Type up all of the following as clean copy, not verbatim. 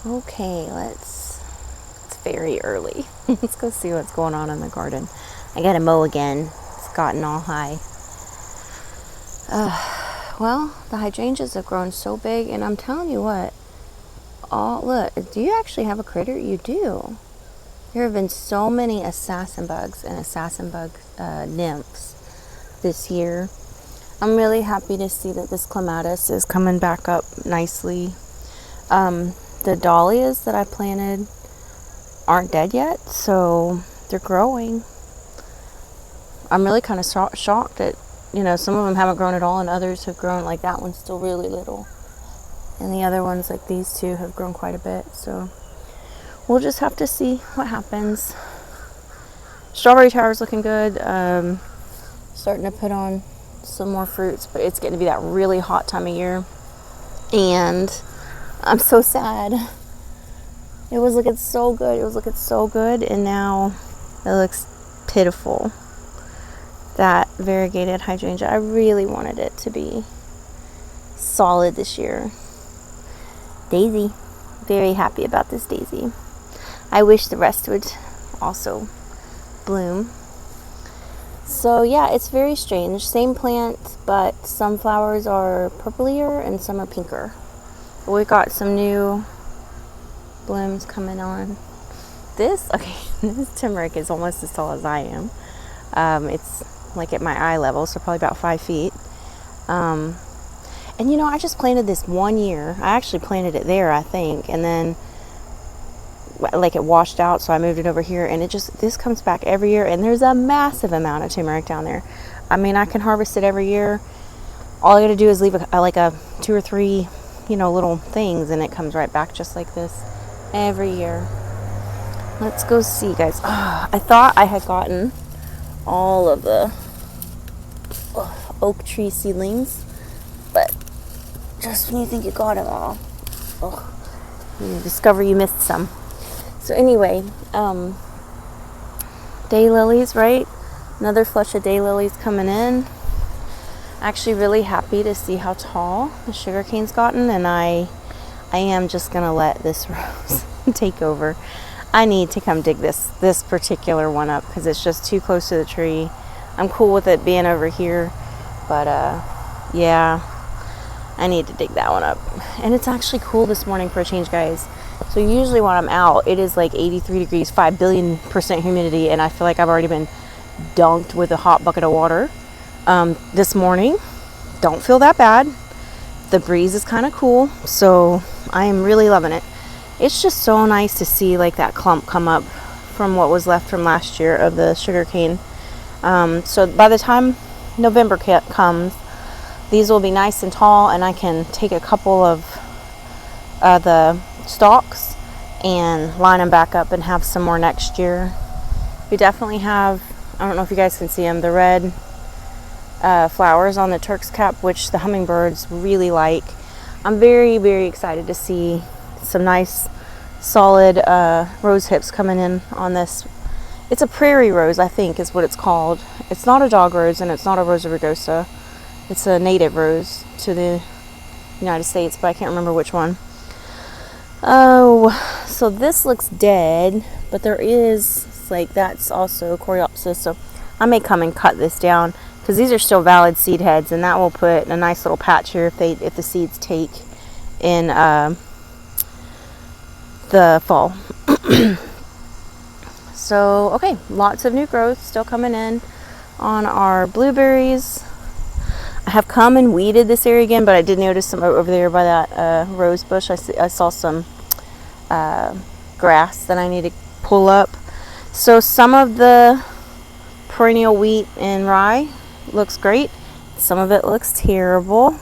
Okay, it's very early. Let's go see what's going on in the garden. I gotta mow again. It's gotten all high. Well, the hydrangeas have grown so big, and I'm telling you what. Oh, look, do you actually have a critter? You do. There have been so many assassin bugs and assassin bug nymphs this year. I'm really happy to see that this clematis is coming back up nicely. The dahlias that I planted aren't dead yet, so they're growing. I'm really kind of shocked that, some of them haven't grown at all and others have grown. Like that one's still really little. And the other ones, like these two, have grown quite a bit. So we'll just have to see what happens. Strawberry tower's looking good. Starting to put on some more fruits, but it's getting to be that really hot time of year. And I'm so sad. It was looking so good. And now it looks pitiful. That variegated hydrangea, I really wanted it to be solid this year. Daisy, very happy about this daisy. I wish the rest would also bloom. So yeah, it's very strange. Same plant, but some flowers are purplier and some are pinker. We got some new blooms coming on. This turmeric is almost as tall as I am. It's like at my eye level, so probably about 5 feet. And I just planted this 1 year. I actually planted it there, I think, and then like it washed out, so I moved it over here, and this comes back every year, and there's a massive amount of turmeric down there. I mean, I can harvest it every year. All I gotta do is leave a 2 or 3, little things, and it comes right back just like this every year. Let's go see, guys. I thought I had gotten all of the oak tree seedlings, but just when you think you got them all, you discover you missed some. So anyway, daylilies, right? Another flush of daylilies coming in. Actually really happy to see how tall the sugarcane's gotten, and I am just gonna let this rose take over. I need to come dig this particular one up because it's just too close to the tree. I'm cool with it being over here, but yeah, I need to dig that one up. And it's actually cool this morning for a change, guys. So usually when I'm out, it is like 83 degrees, 5 billion% humidity, and I feel like I've already been dunked with a hot bucket of water. This morning, don't feel that bad. The breeze is kind of cool, so I am really loving it. It's just so nice to see like that clump come up from what was left from last year of the sugarcane. So by the time November comes, these will be nice and tall, and I can take a couple of the stalks and line them back up and have some more next year. We definitely have, I don't know if you guys can see them, the red flowers on the Turk's cap, which the hummingbirds really like. I'm very, very excited to see some nice solid rose hips coming in on this. It's a prairie rose, I think is what it's called. It's not a dog rose, and it's not a Rosa rugosa. It's a native rose to the United States, but I can't remember which one. Oh, so this looks dead, but there is, that's also Coreopsis, so I may come and cut this down, because these are still valid seed heads, and that will put a nice little patch here if the seeds take in the fall. So, okay, lots of new growth still coming in on our blueberries. I have come and weeded this area again, but I did notice some over there by that rose bush. I saw some grass that I need to pull up. So some of the perennial wheat and rye looks great. Some of it looks terrible.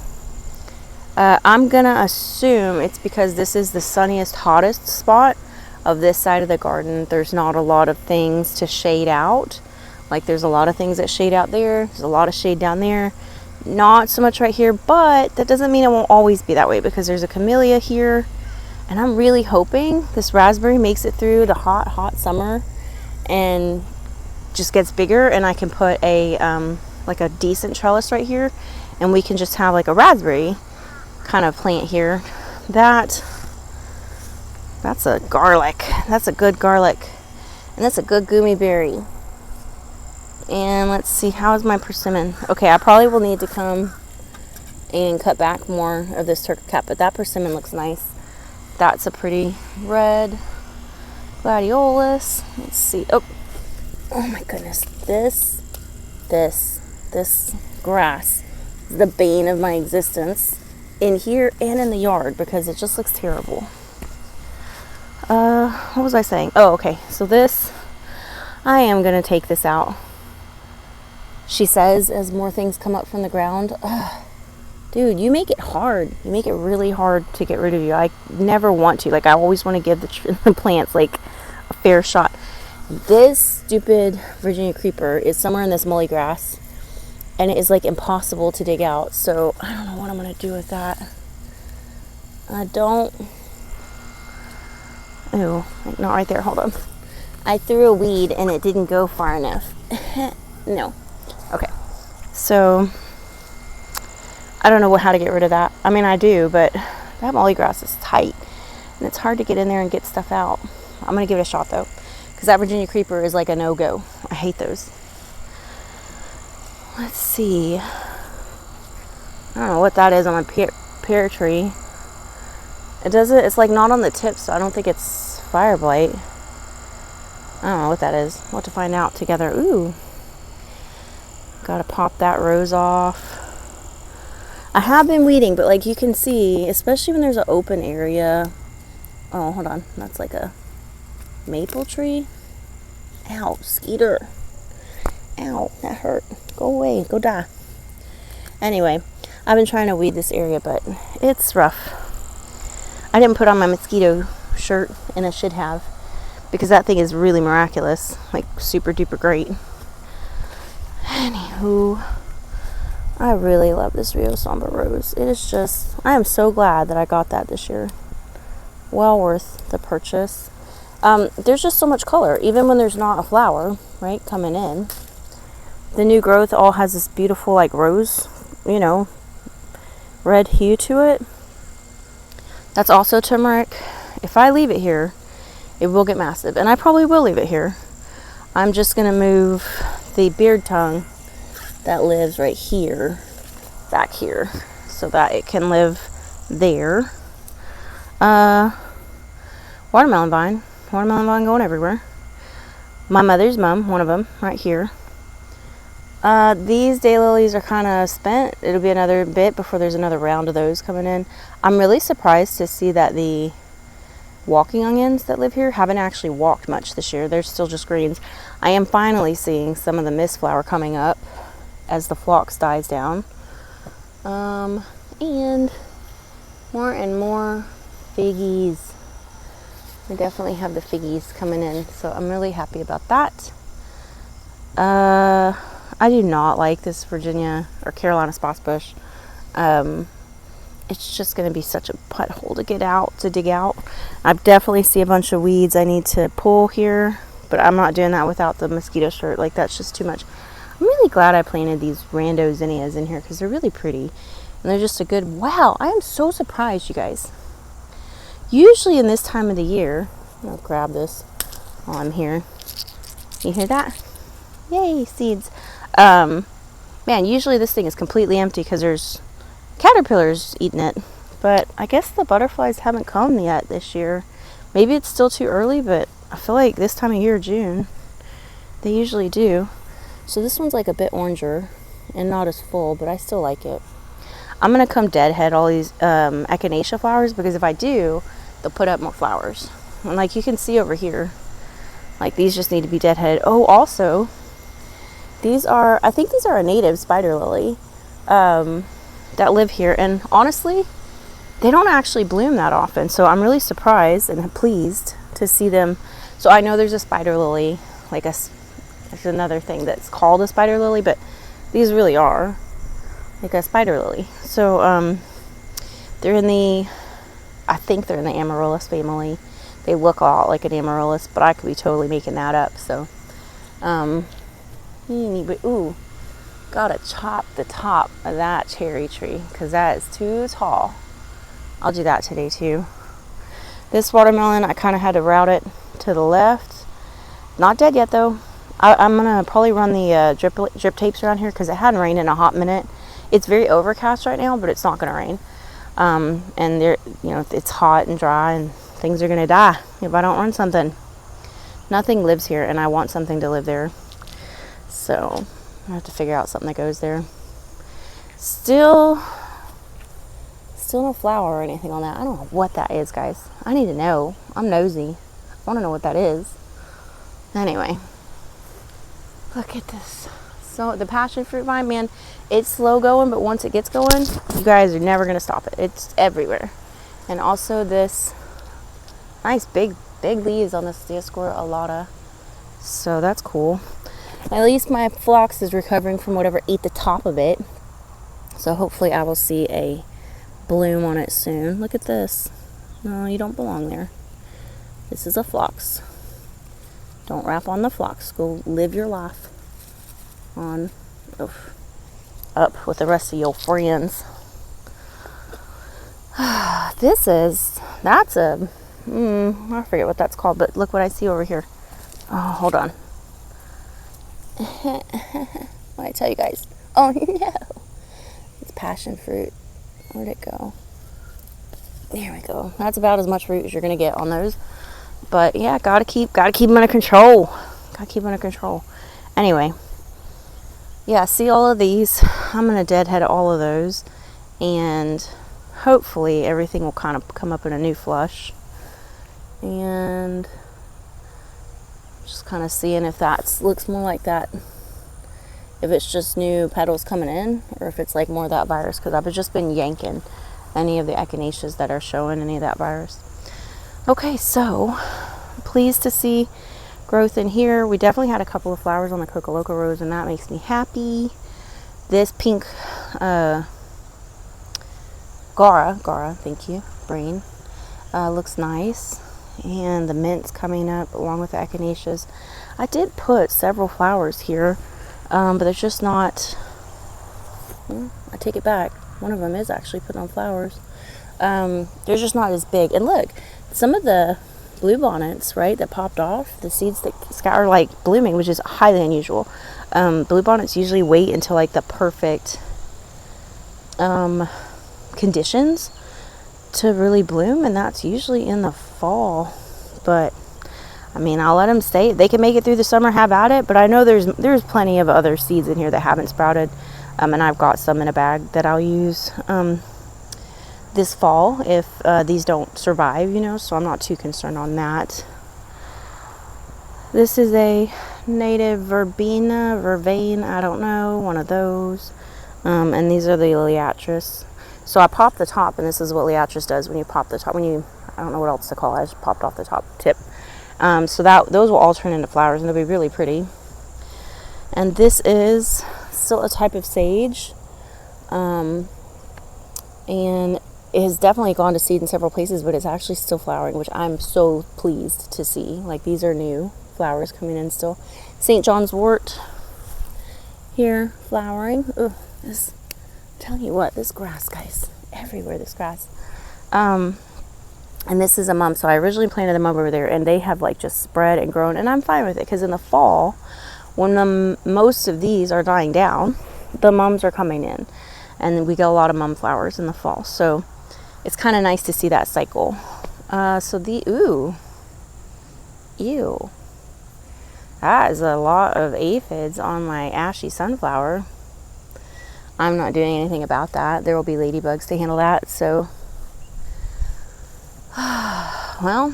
I'm gonna assume it's because this is the sunniest, hottest spot of this side of the garden. There's not a lot of things to shade out. Like there's a lot of things that shade out there. There's a lot of shade down there. Not so much right here, but that doesn't mean it won't always be that way, because there's a camellia here, and I'm really hoping this raspberry makes it through the hot summer and just gets bigger, and I can put a like a decent trellis right here, and we can just have like a raspberry kind of plant here. That That's a garlic. That's a good garlic. And that's a good gummy berry. And let's see, how is my persimmon? Okay, I probably will need to come and cut back more of this turkey cap, but that persimmon looks nice. That's a pretty red gladiolus. Let's see. Oh my goodness. This grass is the bane of my existence in here and in the yard because it just looks terrible. What was I saying? Oh, okay. So this, I am going to take this out. She says as more things come up from the ground. Dude, you make it hard. You make it really hard to get rid of you. I never want to. Like, I always want to give the plants, like, a fair shot. This stupid Virginia creeper is somewhere in this mully grass. And it is, like, impossible to dig out. So, I don't know what I'm going to do with that. I don't... Oh, not right there. Hold on. I threw a weed and it didn't go far enough. No. Okay. So... I don't know how to get rid of that. I mean, I do, but that molly grass is tight. And it's hard to get in there and get stuff out. I'm going to give it a shot, though. Because that Virginia creeper is like a no-go. I hate those. Let's see. I don't know what that is on my pear tree. It's like not on the tip, so I don't think it's fire blight. I don't know what that is. We'll have to find out together. Ooh. Gotta pop that rose off. I have been weeding, but like you can see, especially when there's an open area. Oh, hold on. That's like a maple tree. Ow, skeeter. Ow, that hurt. Go away. Go die. Anyway, I've been trying to weed this area, but it's rough. I didn't put on my mosquito shirt, and I should have, because that thing is really miraculous. Like, super duper great. Anywho... I really love this Rio Sombre rose. It is just, I am so glad that I got that this year. Well worth the purchase. There's just so much color, even when there's not a flower, right, coming in. The new growth all has this beautiful, like, rose, you know, red hue to it. That's also turmeric. If I leave it here, it will get massive, and I probably will leave it here. I'm just going to move the beard tongue that lives right here, back here, so that it can live there. Watermelon vine going everywhere. My mother's mom, one of them, right here. These daylilies are kind of spent. It'll be another bit before there's another round of those coming in. I'm really surprised to see that the walking onions that live here haven't actually walked much this year. They're still just greens. I am finally seeing some of the mist flower coming up as the phlox dies down. And more figgies. We definitely have the figgies coming in, so I'm really happy about that. I do not like this Virginia or Carolina spots bush. It's just going to be such a butthole to dig out. I definitely see a bunch of weeds I need to pull here, but I'm not doing that without the mosquito shirt. Like, that's just too much. I'm really glad I planted these rando zinnias in here because they're really pretty. And they're just a good... Wow, I am so surprised, you guys. Usually in this time of the year... I'll grab this while I'm here. You hear that? Yay, seeds. Man, usually this thing is completely empty because there's caterpillars eating it. But I guess the butterflies haven't come yet this year. Maybe it's still too early, but I feel like this time of year, June, they usually do. So this one's like a bit oranger and not as full, but I still like it. I'm going to come deadhead all these echinacea flowers because if I do, they'll put up more flowers. And like you can see over here, like these just need to be deadheaded. Oh, also, I think these are a native spider lily that live here. And honestly, they don't actually bloom that often. So I'm really surprised and pleased to see them. So I know there's a spider lily, like there's another thing that's called a spider lily, but these really are like a spider lily. So I think they're in the amaryllis family. They look a lot like an amaryllis, but I could be totally making that up. So ooh, gotta chop the top of that cherry tree because that is too tall. I'll do that today too. This watermelon, I kind of had to route it to the left. Not dead yet though. I'm gonna probably run the drip tapes around here because it hadn't rained in a hot minute. It's very overcast right now, but it's not gonna rain. And there, you know, it's hot and dry, and things are gonna die if I don't run something. Nothing lives here, and I want something to live there. So I have to figure out something that goes there. Still no flower or anything on that. I don't know what that is, guys. I need to know. I'm nosy. I want to know what that is. Anyway, look at this. So the passion fruit vine, man, it's slow going, but once it gets going, you guys are never going to stop it. It's everywhere. And also this nice big leaves on this Dioscora alata. So that's cool. At least my phlox is recovering from whatever ate the top of it. So hopefully I will see a bloom on it soon. Look at this. No, you don't belong there. This is a phlox. Don't wrap on the phlox. Go live your life on up with the rest of your friends. That's a I forget what that's called, but look what I see over here. Oh, hold on. What I tell you guys? Oh no, it's passion fruit. Where'd it go? There we go. That's about as much fruit as you're gonna get on those. But yeah, gotta keep them under control. Gotta keep them under control. Anyway, yeah, see all of these. I'm gonna deadhead all of those, and hopefully everything will kind of come up in a new flush. And just kind of seeing if that looks more like that. If it's just new petals coming in, or if it's like more of that virus, because I've just been yanking any of the echinaceas that are showing any of that virus. Okay, so pleased to see growth in here. We definitely had a couple of flowers on the Cocoloco rose, and that makes me happy. This pink Gara, thank you, brain, looks nice. And the mint's coming up along with the echinaceas. I did put several flowers here, but there's just not, I take it back. One of them is actually putting on flowers. They're just not as big. And look, some of the bluebonnets, right, that popped off, the seeds that are like blooming, which is highly unusual. Bluebonnets usually wait until like the perfect conditions to really bloom, and that's usually in the fall. But I mean, I'll let them stay. They can make it through the summer, have at it. But I know there's plenty of other seeds in here that haven't sprouted, and I've got some in a bag that I'll use this fall if these don't survive, you know, so I'm not too concerned on that. This is a native vervain, I don't know, one of those. And these are the Liatris. So I popped the top, and this is what Liatris does when you pop the top. I don't know what else to call it, I just popped off the top tip. So those will all turn into flowers, and they'll be really pretty. And this is still a type of sage. And it has definitely gone to seed in several places, but it's actually still flowering, which I'm so pleased to see. Like, these are new flowers coming in still. St. John's wort here flowering. Ugh, I'm telling you what, this grass, guys, everywhere, this grass. And this is a mum. So I originally planted them over there, and they have like just spread and grown, and I'm fine with it, because in the fall, when most of these are dying down, the mums are coming in, and we get a lot of mum flowers in the fall. So it's kind of nice to see that cycle. Ew. That is a lot of aphids on my ashy sunflower. I'm not doing anything about that. There will be ladybugs to handle that. So, well,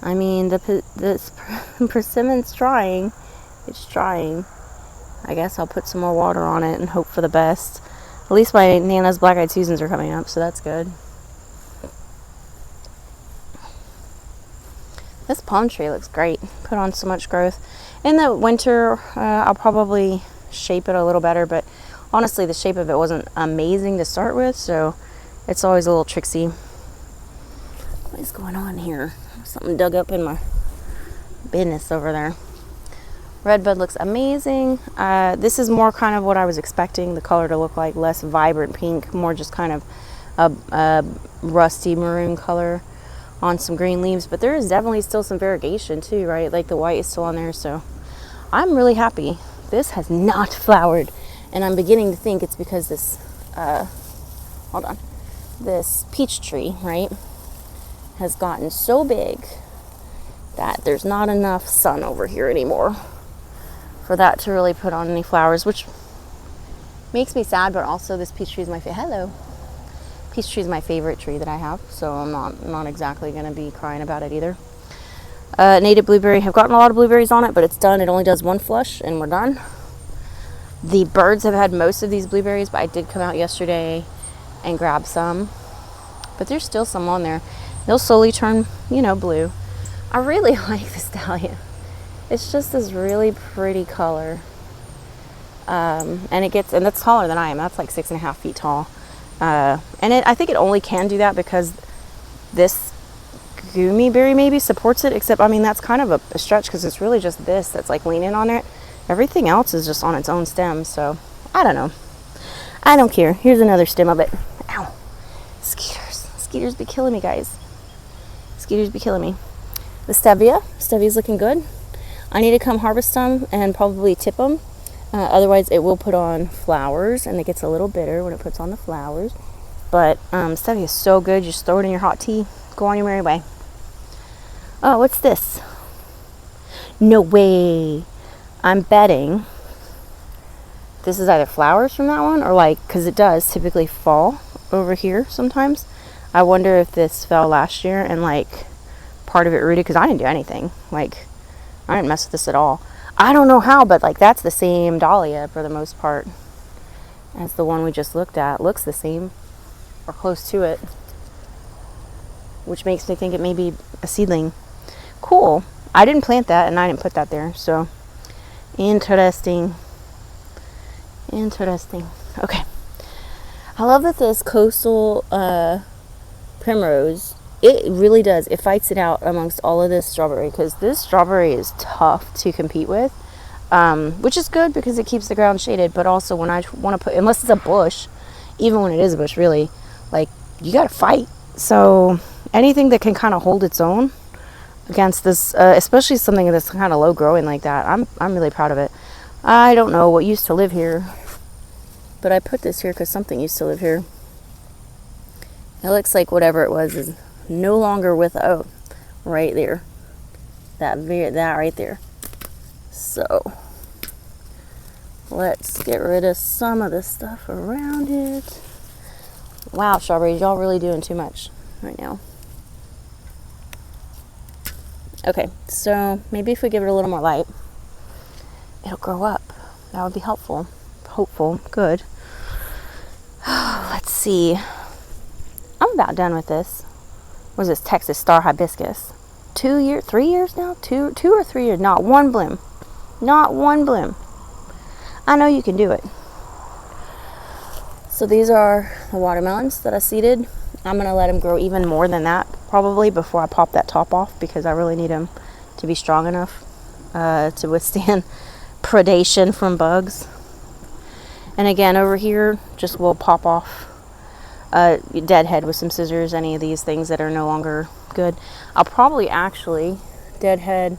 I mean, this persimmon's trying. It's trying. I guess I'll put some more water on it and hope for the best. At least my Nana's Black-Eyed Susans are coming up, so that's good. This palm tree looks great. Put on so much growth. In the winter, I'll probably shape it a little better, but honestly, the shape of it wasn't amazing to start with, so it's always a little tricksy. What is going on here? Something dug up in my business over there. Redbud looks amazing. This is more kind of what I was expecting the color to look like, less vibrant pink, more just kind of a rusty maroon color. on some green leaves, but there is definitely still some variegation too, right? Like the white is still on there, so I'm really happy. This has not flowered, and I'm beginning to think it's because this, hold on, this peach tree, right, has gotten so big that there's not enough sun over here anymore for that to really put on any flowers, which makes me sad, but also this peach tree is my peach tree is my favorite tree that I have, so I'm not exactly going to be crying about it either. Native blueberry, have gotten a lot of blueberries on it, but it's done. It only does one flush and we're done. The birds have had most of these blueberries, but I did come out yesterday and grab some, but there's still some on there. They'll slowly turn, blue. I really like this dahlia. It's just this really pretty color. And that's taller than I am. That's like 6.5 feet tall. I think it only can do that because this gummy berry maybe supports it, except, that's kind of a stretch because it's really just this that's like leaning on it. Everything else is just on its own stem, so I don't know. I don't care. Here's another stem of it. Ow. Skeeters. Skeeters be killing me, guys. Skeeters be killing me. The stevia's looking good. I need to come harvest them and probably tip them. Otherwise, it will put on flowers, and it gets a little bitter when it puts on the flowers. But stevia is so good. You just throw it in your hot tea. Go on your merry way. Oh, what's this? No way. I'm betting this is either flowers from that one or because it does typically fall over here sometimes. I wonder if this fell last year and part of it rooted, because I didn't do anything. I didn't mess with this at all. I don't know how, but that's the same dahlia for the most part as the one we just looked at. Looks the same or close to it, which makes me think it may be a seedling. Cool. I didn't plant that and I didn't put that there, so interesting. Okay. I love that this coastal primrose, it really does. It fights it out amongst all of this strawberry, because this strawberry is tough to compete with, which is good because it keeps the ground shaded. But also when I want to put, unless it's a bush, even when it is a bush, really, you got to fight. So anything that can kind of hold its own against this, especially something that's kind of low growing like that, I'm really proud of it. I don't know what used to live here, but I put this here because something used to live here. It looks like whatever it was is no longer with, right there. That right there. So let's get rid of some of the stuff around it. Wow, strawberries, y'all really doing too much right now. Okay, so maybe if we give it a little more light, it'll grow up. That would be helpful. Hopeful. Good. Let's see. I'm about done with this. What is this? Texas Star Hibiscus. 3 years now? Two or 3 years. Not one bloom. Not one bloom. I know you can do it. So these are the watermelons that I seeded. I'm going to let them grow even more than that probably before I pop that top off, because I really need them to be strong enough to withstand predation from bugs. And again, over here, just will pop off deadhead with some scissors, any of these things that are no longer good. I'll probably actually deadhead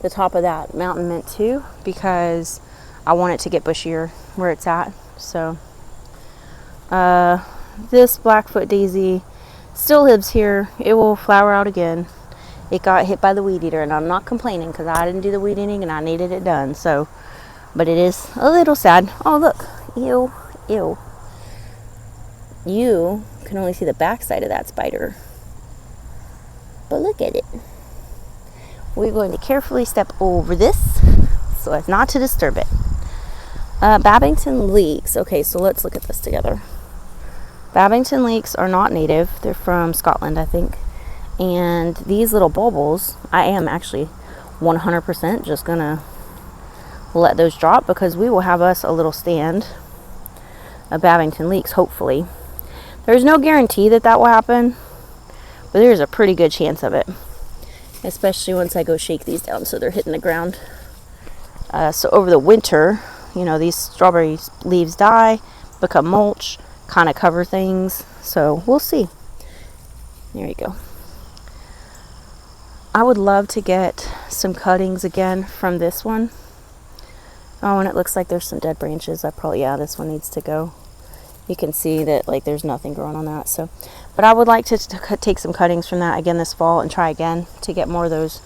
the top of that mountain mint too, because I want it to get bushier where it's at. So this Blackfoot daisy still lives here. It will flower out again. It got hit by the weed eater, and I'm not complaining because I didn't do the weed eating and I needed it done. So, but it is a little sad. Oh, look. Ew. Ew. You can only see the backside of that spider. But look at it. We're going to carefully step over this so as not to disturb it. Babington leeks. Okay, so let's look at this together. Babington leeks are not native. They're from Scotland, I think. And these little bulbils, I am actually 100% just going to let those drop, because we will have us a little stand of Babington leeks, hopefully. There's no guarantee that will happen, but there's a pretty good chance of it, especially once I go shake these down so they're hitting the ground. So over the winter, these strawberry leaves die, become mulch, kind of cover things. So we'll see. There you go. I would love to get some cuttings again from this one. Oh, and it looks like there's some dead branches. Yeah, this one needs to go. You can see that like there's nothing growing on that. So, but I would like to take some cuttings from that again this fall and try again to get more of those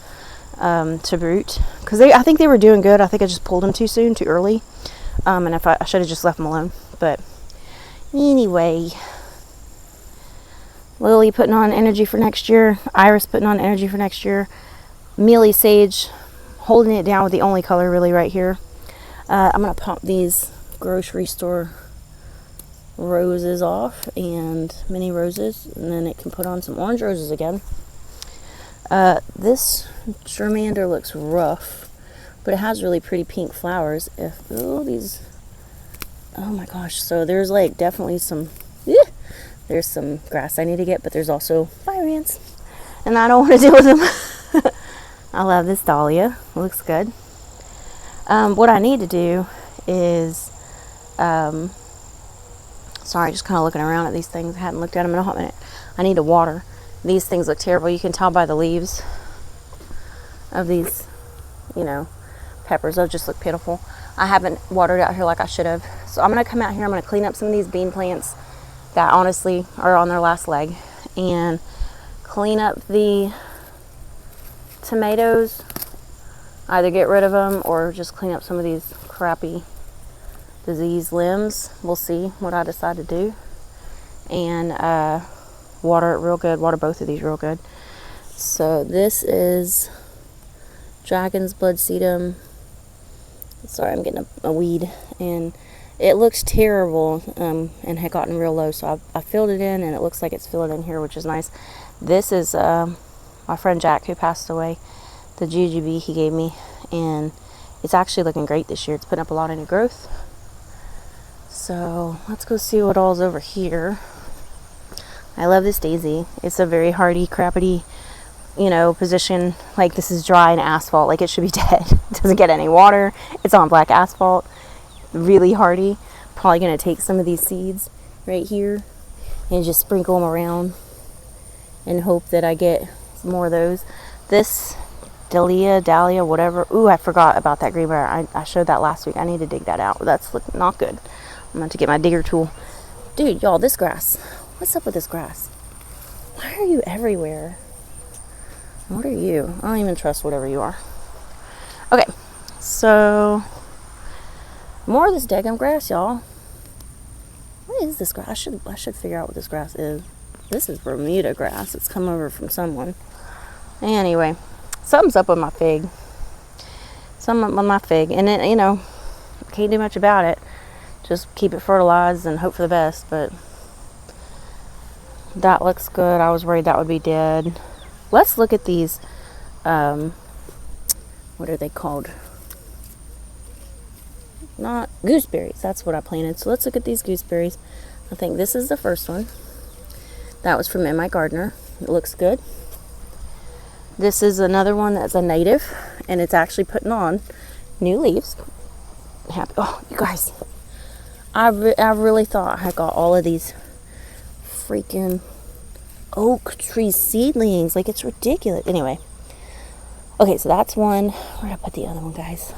to root, because I think they were doing good. I think I just pulled them too soon, too early, and if I should have just left them alone. But anyway, Lily putting on energy for next year. Iris putting on energy for next year. Mealy Sage holding it down with the only color really right here. I'm going to pop these grocery store roses off and mini roses, and then it can put on some orange roses again. This germander looks rough, but it has really pretty pink flowers. Oh my gosh. So there's like definitely some, there's some grass I need to get, but there's also fire ants, and I don't want to deal with them. I love this dahlia. It looks good. What I need to do is, sorry, just kind of looking around at these things. I hadn't looked at them in a hot minute. I need to water. These things look terrible. You can tell by the leaves of these, peppers. Those just look pitiful. I haven't watered out here like I should have. So I'm going to come out here. I'm going to clean up some of these bean plants that honestly are on their last leg, and clean up the tomatoes. Either get rid of them or just clean up some of these crappy disease limbs. We'll see what I decide to do. And water it real good. Water both of these real good. So this is Dragon's Blood Sedum. Sorry, I'm getting a weed, and it looks terrible and had gotten real low. So I filled it in, and it looks like it's filling in here, which is nice. This is my friend Jack, who passed away. The jujube he gave me, and it's actually looking great this year. It's putting up a lot of new growth. So let's go see what all's over here. I love this daisy. It's a very hardy, crappity, position. Like, this is dry and asphalt. Like, it should be dead. It doesn't get any water. It's on black asphalt. Really hardy. Probably going to take some of these seeds right here and just sprinkle them around and hope that I get more of those. This Dahlia, whatever. Ooh, I forgot about that green briar. I showed that last week. I need to dig that out. That's not good. I'm going to get my digger tool. Dude, y'all, this grass. What's up with this grass? Why are you everywhere? What are you? I don't even trust whatever you are. Okay, so more of this daggum grass, y'all. What is this grass? I should figure out what this grass is. This is Bermuda grass. It's come over from someone. Anyway, something's up with my fig. And then, can't do much about it. Just keep it fertilized and hope for the best. But that looks good. I was worried that would be dead. Let's look at these. What are they called? Not gooseberries. That's what I planted. So let's look at these gooseberries. I think this is the first one. That was from M. I. Gardner. It looks good. This is another one that's a native, and it's actually putting on new leaves. Happy. Oh, you guys. I really thought I got all of these freaking oak tree seedlings. Like, it's ridiculous. Anyway. Okay, so that's one. Where did I put the other one, guys?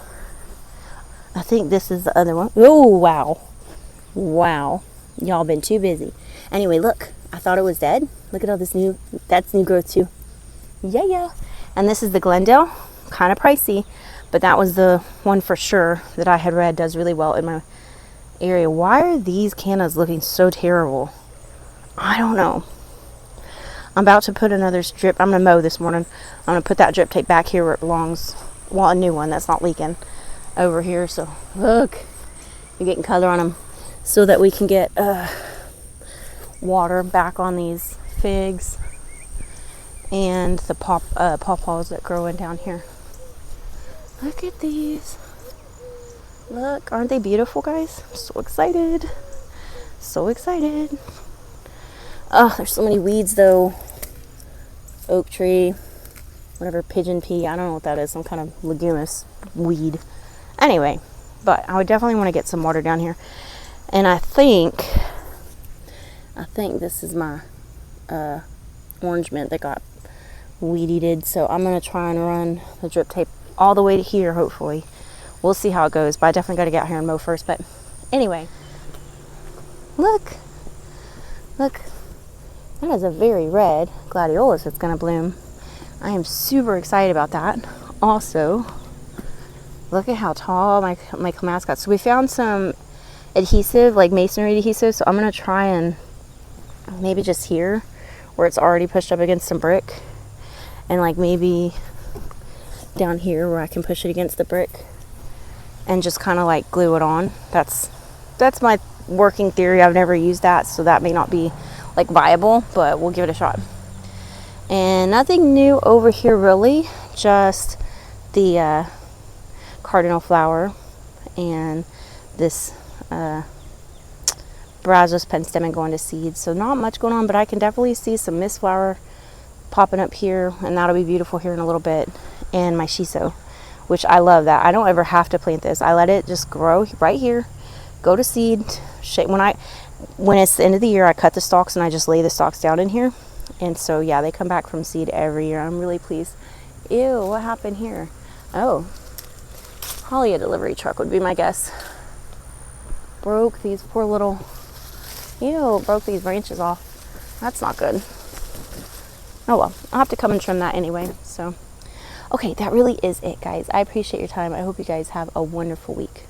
I think this is the other one. Oh, wow. Wow. Y'all been too busy. Anyway, look. I thought it was dead. Look at all this that's new growth too. Yeah. And this is the Glendale. Kind of pricey, but that was the one for sure that I had read does really well in my area. Why are these cannas looking so terrible? I don't know. I'm about to put another drip. I'm going to mow this morning. I'm going to put that drip tape back here where it belongs. Well, a new one that's not leaking over here. So, look. You're getting color on them so that we can get water back on these figs and the pawpaws that grow in down here. Look at these. Look, aren't they beautiful, guys? I'm so excited. So excited. Oh, there's so many weeds though. Oak tree, whatever, pigeon pea. I don't know what that is. Some kind of leguminous weed. Anyway, but I would definitely want to get some water down here. And I think this is my orange mint that got weed eated. So I'm going to try and run the drip tape all the way to here, hopefully. We'll see how it goes, but I definitely got to get out here and mow first. But anyway, look, that is a very red gladiolus that's going to bloom. I am super excited about that. Also, look at how tall my clematis got. So we found some adhesive, like masonry adhesive, so I'm going to try and maybe just here where it's already pushed up against some brick, and like maybe down here where I can push it against the brick and just kind of like glue it on. That's my working theory. I've never used that, so that may not be like viable, but we'll give it a shot. And nothing new over here really, just the cardinal flower and this Brazos penstemon going to seed. So not much going on, but I can definitely see some mist flower popping up here, and that'll be beautiful here in a little bit. And my shiso, which I love that. I don't ever have to plant this. I let it just grow right here, go to seed. When it's the end of the year, I cut the stalks and I just lay the stalks down in here. And so yeah, they come back from seed every year. I'm really pleased. Ew, what happened here? Oh, probably a delivery truck would be my guess. Broke these poor little, broke these branches off. That's not good. Oh well, I'll have to come and trim that anyway. So, okay, that really is it, guys. I appreciate your time. I hope you guys have a wonderful week.